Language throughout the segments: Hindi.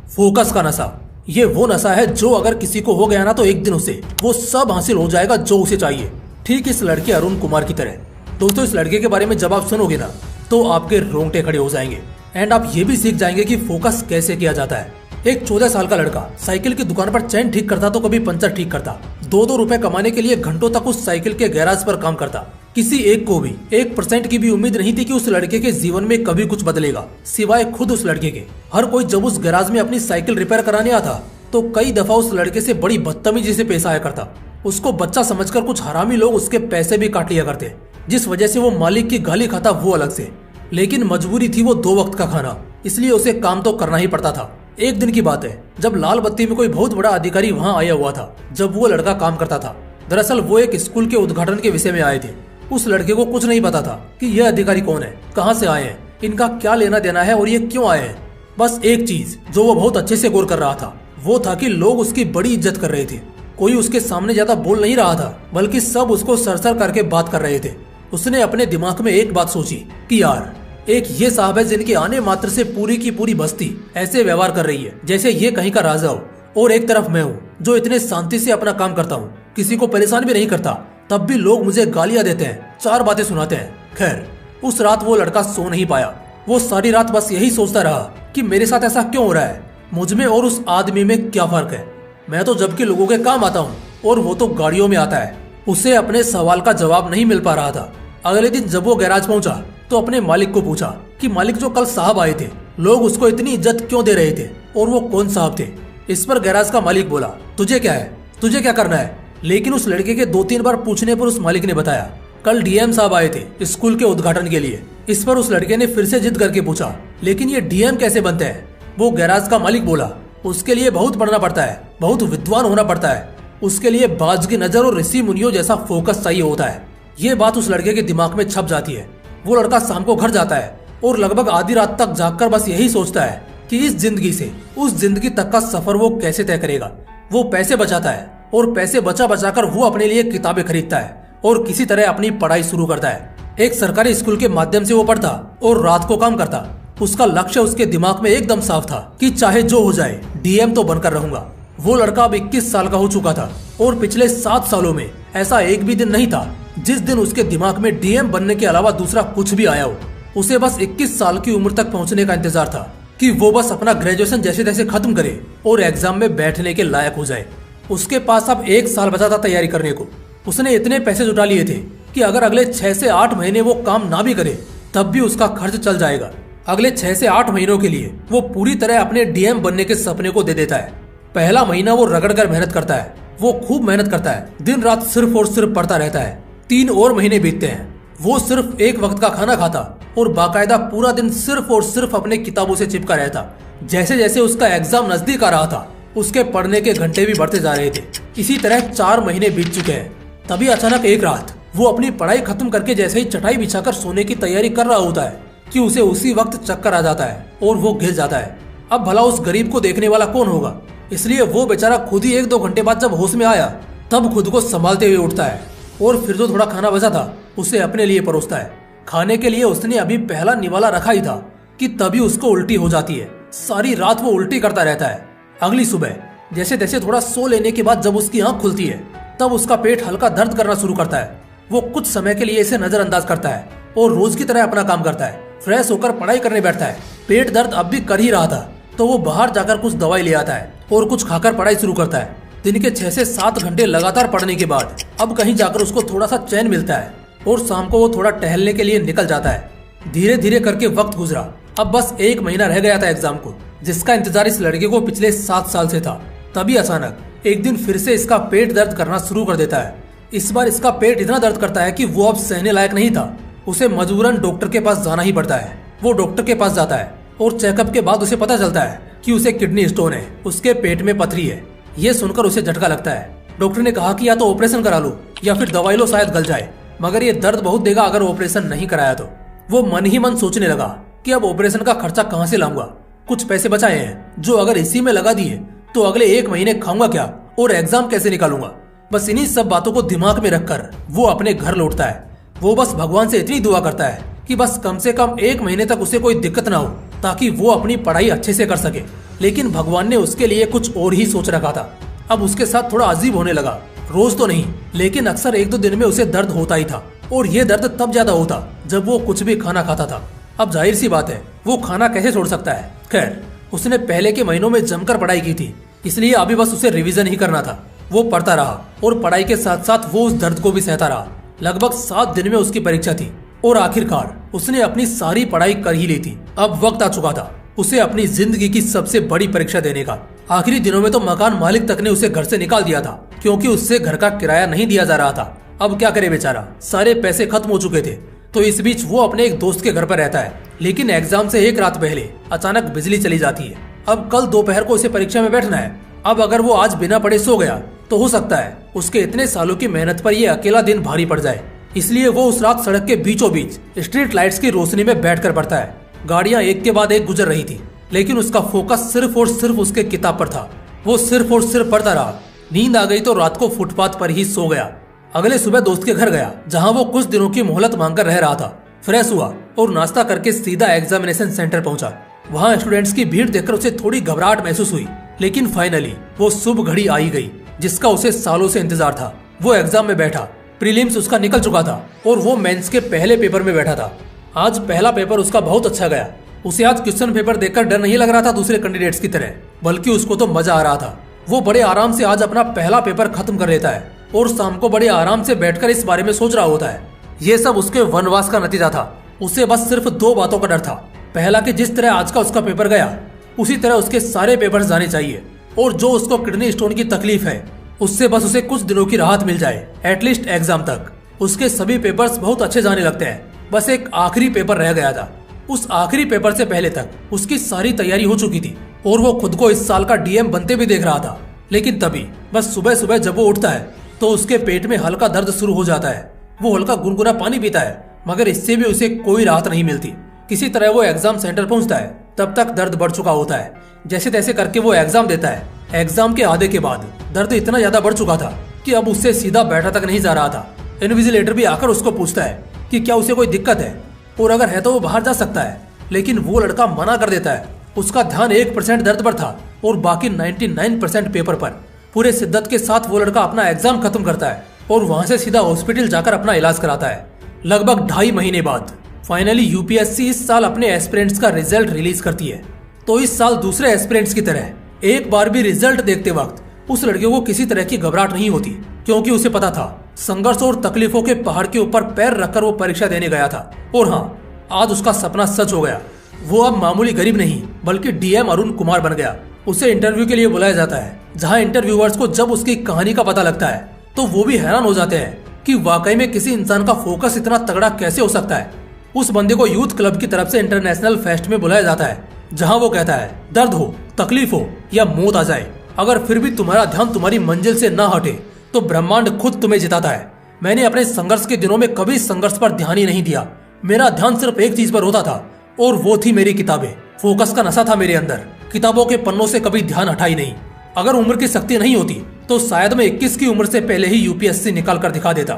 फोकस का नशा। ये वो नशा है जो अगर किसी को हो गया ना तो एक दिन उसे वो सब हासिल हो जाएगा जो उसे चाहिए। ठीक इस लड़के अरुण कुमार की तरह। दोस्तों, इस लड़के के बारे में जब आप सुनोगे ना तो आपके रोंगटे खड़े हो जाएंगे एंड आप ये भी सीख जाएंगे कि फोकस कैसे किया जाता है। एक 14 साल का लड़का साइकिल की दुकान पर चैन ठीक करता तो कभी पंचर ठीक करता। 2-2 रुपए कमाने के लिए घंटों तक उस साइकिल के गैराज पर काम करता। किसी एक को भी 1% की भी उम्मीद नहीं थी कि उस लड़के के जीवन में कभी कुछ बदलेगा, सिवाय खुद उस लड़के के। हर कोई जब उस गैराज में अपनी साइकिल रिपेयर कराने आता तो कई दफा उस लड़के से बड़ी बदतमीजी से पेश आया करता। उसको बच्चा समझकर कुछ हरामी लोग उसके पैसे भी काट लिया करते, जिस वजह से वो मालिक की गाली खाता वो अलग से। लेकिन मजबूरी थी वो 2 वक्त का खाना, इसलिए उसे काम तो करना ही पड़ता था। एक दिन की बात है जब लाल बत्ती में कोई बहुत बड़ा अधिकारी वहाँ आया हुआ था जब वो लड़का काम करता था। दरअसल वो एक स्कूल के उद्घाटन के विषय में आए थे। उस लड़के को कुछ नहीं पता था कि यह अधिकारी कौन है, कहाँ से आए हैं, इनका क्या लेना देना है और ये क्यों आए हैं। बस एक चीज जो वो बहुत अच्छे से गौर कर रहा था वो था कि लोग उसकी बड़ी इज्जत कर रहे थे। कोई उसके सामने ज्यादा बोल नहीं रहा था, बल्कि सब उसको सरसर करके बात कर रहे थे। उसने अपने दिमाग में एक बात सोची कि यार, एक ये साहब है जिनके आने मात्र से पूरी की पूरी बस्ती ऐसे व्यवहार कर रही है जैसे ये कहीं का राजा हो, और एक तरफ मैं हूँ जो इतने शांति से अपना काम करता हूँ, किसी को परेशान भी नहीं करता, तब भी लोग मुझे गालियां देते हैं, 4 बातें सुनाते हैं। खैर, उस रात वो लड़का सो नहीं पाया। वो सारी रात बस यही सोचता रहा कि मेरे साथ ऐसा क्यों हो रहा है, मुझ में और उस आदमी में क्या फर्क है। मैं तो जबकि लोगों के काम आता हूँ और वो तो गाड़ियों में आता है। उसे अपने सवाल का जवाब नहीं मिल पा रहा था। अगले दिन जब वो गैराज पहुंचा तो अपने मालिक को पूछा कि मालिक, जो कल साहब आए थे, लोग उसको इतनी इज्जत क्यों दे रहे थे और वो कौन साहब थे। इस पर गैराज का मालिक बोला, तुझे क्या है, तुझे क्या करना है। लेकिन उस लड़के के 2-3 बार पूछने पर उस मालिक ने बताया, कल डीएम साहब आए थे स्कूल के उद्घाटन के लिए। इस पर उस लड़के ने फिर से जिद करके पूछा, लेकिन ये डीएम कैसे बनते हैं। वो गैराज का मालिक बोला, उसके लिए बहुत पढ़ना पड़ता है, बहुत विद्वान होना पड़ता है, उसके लिए बाज की नजर और ऋषि मुनियों जैसा फोकस चाहिए होता है। ये बात उस लड़के के दिमाग में छप जाती है। वो लड़का शाम को घर जाता है और लगभग आधी रात तक जागकर बस यही सोचता है कि इस जिंदगी से उस जिंदगी तक का सफर वो कैसे तय करेगा। वो पैसे बचाता है और पैसे बचा बचाकर वो अपने लिए किताबें खरीदता है और किसी तरह अपनी पढ़ाई शुरू करता है। एक सरकारी स्कूल के माध्यम से वो पढ़ता और रात को काम करता। उसका लक्ष्य उसके दिमाग में एकदम साफ था कि चाहे जो हो जाए डीएम तो बनकर रहूंगा। वो लड़का अब 21 साल का हो चुका था और पिछले 7 सालों में ऐसा एक भी दिन नहीं था जिस दिन उसके दिमाग में डीएम बनने के अलावा दूसरा कुछ भी आया हो। उसे बस 21 साल की उम्र तक पहुंचने का इंतजार था कि वो बस अपना ग्रेजुएशन जैसे तैसे खत्म करे और एग्जाम में बैठने के लायक हो जाए। उसके पास अब 1 साल बचा था तैयारी करने को। उसने इतने पैसे जुटा लिए थे कि अगर अगले 6 से 8 महीने वो काम ना भी करे तब भी उसका खर्च चल जाएगा। अगले 6 से 8 महीनों के लिए वो पूरी तरह अपने डीएम बनने के सपने को दे देता है। पहला महीना वो रगड़ कर मेहनत करता है। वो खूब मेहनत करता है, दिन रात सिर्फ और सिर्फ पढ़ता रहता है। 3 और महीने बीतते हैं। वो सिर्फ 1 वक्त का खाना खाता और बाकायदा पूरा दिन सिर्फ और सिर्फ अपने किताबों से चिपका रहता। जैसे जैसे उसका एग्जाम नजदीक आ रहा था उसके पढ़ने के घंटे भी बढ़ते जा रहे थे। इसी तरह 4 महीने बीत चुके हैं। तभी अचानक एक रात वो अपनी पढ़ाई खत्म करके जैसे ही चटाई बिछाकर सोने की तैयारी कर रहा होता है कि उसे उसी वक्त चक्कर आ जाता है और वो गिर जाता है। अब भला उस गरीब को देखने वाला कौन होगा, इसलिए वो बेचारा खुद ही 1-2 घंटे बाद जब होश में आया तब खुद को संभालते हुए उठता है और फिर जो थोड़ा खाना बचा था उसे अपने लिए परोसता है। खाने के लिए उसने अभी पहला निवाला रखा ही था कि तभी उसको उल्टी हो जाती है। सारी रात वो उल्टी करता रहता है। अगली सुबह जैसे तैसे थोड़ा सो लेने के बाद जब उसकी आंख खुलती है तब उसका पेट हल्का दर्द करना शुरू करता है। वो कुछ समय के लिए इसे नजरअंदाज करता है और रोज की तरह अपना काम करता है। फ्रेश होकर पढ़ाई करने बैठता है। पेट दर्द अब भी कर ही रहा था तो वो बाहर जाकर कुछ दवाई ले आता है और कुछ खाकर पढ़ाई शुरू करता है। दिन के 6 से 7 घंटे लगातार पढ़ने के बाद अब कहीं जाकर उसको थोड़ा सा चैन मिलता है और शाम को वो थोड़ा टहलने के लिए निकल जाता है। धीरे धीरे करके वक्त गुजरा। अब बस 1 महीना रह गया था एग्जाम को, जिसका इंतजार इस लड़के को पिछले 7 साल से था। तभी अचानक एक दिन फिर से इसका पेट दर्द करना शुरू कर देता है। इस बार इसका पेट इतना दर्द करता है कि वो अब सहने लायक नहीं था। उसे मजबूरन डॉक्टर के पास जाना ही पड़ता है। वो डॉक्टर के पास जाता है और चेकअप के बाद उसे पता चलता है कि उसे किडनी स्टोन है, उसके पेट में पथरी है। ये सुनकर उसे झटका लगता है। डॉक्टर ने कहा कि या तो ऑपरेशन करा लो या फिर दवाई लो, शायद गल जाए, मगर ये दर्द बहुत देगा अगर ऑपरेशन नहीं कराया तो। वो मन ही मन सोचने लगा कि अब ऑपरेशन का खर्चा कहाँ से लाऊंगा। कुछ पैसे बचाए हैं जो अगर इसी में लगा दिए तो अगले 1 महीने खाऊंगा क्या और एग्जाम कैसे निकालूंगा। बस इन्हीं सब बातों को दिमाग में रखकर वो अपने घर लौटता है। वो बस भगवान से इतनी दुआ करता है कि बस कम से कम 1 महीने तक उसे कोई दिक्कत ना हो ताकि वो अपनी पढ़ाई अच्छे से कर सके। लेकिन भगवान ने उसके लिए कुछ और ही सोच रखा था। अब उसके साथ थोड़ा अजीब होने लगा। रोज तो नहीं, लेकिन अक्सर 1-2 दिन में उसे दर्द होता ही था, और ये दर्द तब ज्यादा होता जब वो कुछ भी खाना खाता था। अब जाहिर सी बात है, वो खाना कैसे छोड़ सकता है। खैर, उसने पहले के महीनों में जमकर पढ़ाई की थी, इसलिए अभी बस उसे रिवीजन ही करना था। वो पढ़ता रहा और पढ़ाई के साथ साथ वो उस दर्द को भी सहता रहा। लगभग 7 दिन में उसकी परीक्षा थी और आखिरकार उसने अपनी सारी पढ़ाई कर ही ली थी। अब वक्त आ चुका था उसे अपनी जिंदगी की सबसे बड़ी परीक्षा देने का। आखिरी दिनों में तो मकान मालिक तक ने उसे घर से निकाल दिया था, क्योंकि उससे घर का किराया नहीं दिया जा रहा था। अब क्या करे बेचारा, सारे पैसे खत्म हो चुके थे। तो इस बीच वो अपने एक दोस्त के घर पर रहता है, लेकिन एग्जाम से एक रात पहले अचानक बिजली चली जाती है। अब कल दोपहर को उसे परीक्षा में बैठना है। अब अगर वो आज बिना पढ़े सो गया तो हो सकता है उसके इतने सालों की मेहनत पर ये अकेला दिन भारी पड़ जाए। इसलिए वो उस रात सड़क के बीचों बीच स्ट्रीट लाइट्स की रोशनी में बैठकर पढ़ता है। गाड़ियां एक के बाद एक गुजर रही थी, लेकिन उसका फोकस सिर्फ और सिर्फ उसके किताब पर था। वो सिर्फ और सिर्फ पढ़ता रहा। नींद आ गई तो रात को फुटपाथ पर ही सो गया। अगले सुबह दोस्त के घर गया, जहां वो कुछ दिनों की मोहलत मांगकर रह रहा था। फ्रेश हुआ और नाश्ता करके सीधा एग्जामिनेशन सेंटर पहुंचा। वहां स्टूडेंट्स की भीड़ देखकर उसे थोड़ी घबराहट महसूस हुई, लेकिन फाइनली वो शुभ घड़ी आई गई जिसका उसे सालों से इंतजार था। वो एग्जाम में बैठा। प्रीलिम्स उसका निकल चुका था और वो मेंस के पहले पेपर में बैठा था। आज पहला पेपर उसका बहुत अच्छा गया। उसे आज क्वेश्चन पेपर देखकर डर नहीं लग रहा था दूसरे कैंडिडेट्स की तरह, बल्कि उसको तो मजा आ रहा था। वो बड़े आराम से आज अपना पहला पेपर खत्म कर लेता है और शाम को बड़े आराम से बैठकर इस बारे में सोच रहा होता है। ये सब उसके वनवास का नतीजा था। उसे बस सिर्फ 2 बातों का डर था। पहला कि जिस तरह आज का उसका पेपर गया, उसी तरह उसके सारे पेपर जाने चाहिए, और जो उसको किडनी स्टोन की तकलीफ है उससे बस उसे कुछ दिनों की राहत मिल जाए, एटलीस्ट एग्जाम तक। उसके सभी पेपर्स बहुत अच्छे जाने लगते हैं। बस एक आखिरी पेपर रह गया था। उस आखिरी पेपर से पहले तक उसकी सारी तैयारी हो चुकी थी और वो खुद को इस साल का डीएम बनते भी देख रहा था। लेकिन तभी बस सुबह सुबह जब वो उठता है तो उसके पेट में हल्का दर्द शुरू हो जाता है। वो हल्का गुनगुना पानी पीता है, मगर इससे भी उसे कोई राहत नहीं मिलती। किसी तरह वो एग्जाम सेंटर पहुंचता है। तब तक दर्द बढ़ चुका होता है। जैसे तैसे करके वो एग्जाम देता है। एग्जाम के आधे के बाद दर्द इतना ज्यादा बढ़ चुका था कि अब उससे सीधा बैठा तक नहीं जा रहा था। इन्विजिलेटर भी आकर उसको पूछता है कि क्या उसे कोई दिक्कत है, और अगर है तो वो बाहर जा सकता है। लेकिन वो लड़का मना कर देता है। उसका ध्यान 1% दर्द पर था और बाकी 99% पेपर पर। पूरे शिद्दत के साथ वो लड़का अपना एग्जाम खत्म करता है और वहां से सीधा हॉस्पिटल जाकर अपना इलाज कराता है। लगभग 2.5 महीने बाद फाइनली यूपीएससी इस साल अपने एस्पिरेंट्स का रिजल्ट रिलीज करती है। तो इस साल दूसरे एस्पिरेंट्स की तरह एक बार भी रिजल्ट देखते वक्त उस लड़के को किसी तरह की घबराहट नहीं होती, क्योंकि उसे पता था संघर्ष और तकलीफों के पहाड़ के ऊपर पैर रखकर वो परीक्षा देने गया था। और हाँ, आज उसका सपना सच हो गया। वो अब मामूली गरीब नहीं बल्कि डीएम अरुण कुमार बन गया। उसे इंटरव्यू के लिए बुलाया जाता है, जहां इंटरव्यूअर्स को जब उसकी कहानी का पता लगता है तो वो भी हैरान हो जाते हैं कि वाकई में किसी इंसान का फोकस इतना तगड़ा कैसे हो सकता है। उस बंदे को यूथ क्लब की तरफ से इंटरनेशनल फेस्ट में बुलाया जाता है, जहां वो कहता है दर्द हो, तकलीफ हो या मौत आ जाए, अगर फिर भी तुम्हारा ध्यान तुम्हारी मंजिल से ना हटे तो ब्रह्मांड खुद तुम्हें जिताता है। मैंने अपने संघर्ष के दिनों में कभी संघर्ष पर ध्यान ही नहीं दिया। मेरा ध्यान सिर्फ एक चीज पर होता था और वो थी मेरी किताबें। फोकस का नशा था मेरे अंदर। किताबों के पन्नों से कभी ध्यान हटा ही नहीं। अगर उम्र की शक्ति नहीं होती तो शायद मैं 21 की उम्र से पहले ही यूपीएससी निकाल कर दिखा देता।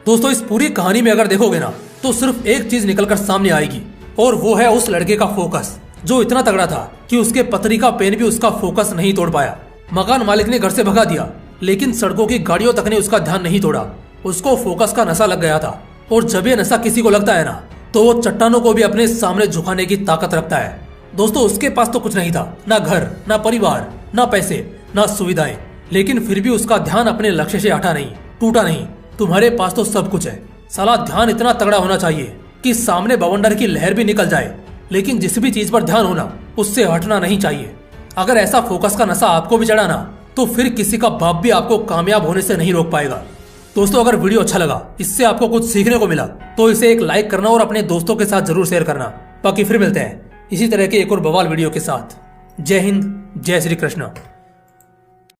दोस्तों, इस पूरी कहानी में अगर देखोगे ना तो सिर्फ एक चीज निकल कर सामने आएगी, और वो है उस लड़के का फोकस, जो इतना तगड़ा था कि उसके पतरी का पेन भी उसका फोकस नहीं तोड़ पाया। मकान मालिक ने घर से भगा दिया, लेकिन सड़कों की गाड़ियों तक ने उसका ध्यान नहीं तोड़ा। उसको फोकस का नशा लग गया था, और जब ये नशा किसी को लगता है ना तो वो चट्टानों को भी अपने सामने झुकाने की ताकत रखता है। दोस्तों, उसके पास तो कुछ नहीं था, ना घर, ना परिवार, ना पैसे, ना सुविधाएं, लेकिन फिर भी उसका ध्यान अपने लक्ष्य से हटा नहीं, टूटा नहीं। तुम्हारे पास तो सब कुछ है, साला ध्यान इतना तगड़ा होना चाहिए कि सामने बवंडर की लहर भी निकल जाए, लेकिन जिस भी चीज पर ध्यान होना उससे हटना नहीं चाहिए। अगर ऐसा फोकस का नशा आपको भी चढ़ा ना तो फिर किसी का बाप भी आपको कामयाब होने से नहीं रोक पाएगा। दोस्तों, अगर वीडियो अच्छा लगा, इससे आपको कुछ सीखने को मिला, तो इसे एक लाइक करना और अपने दोस्तों के साथ जरूर शेयर करना। बाकी फिर मिलते हैं इसी तरह के एक और बवाल वीडियो के साथ। जय हिंद, जय श्री कृष्ण।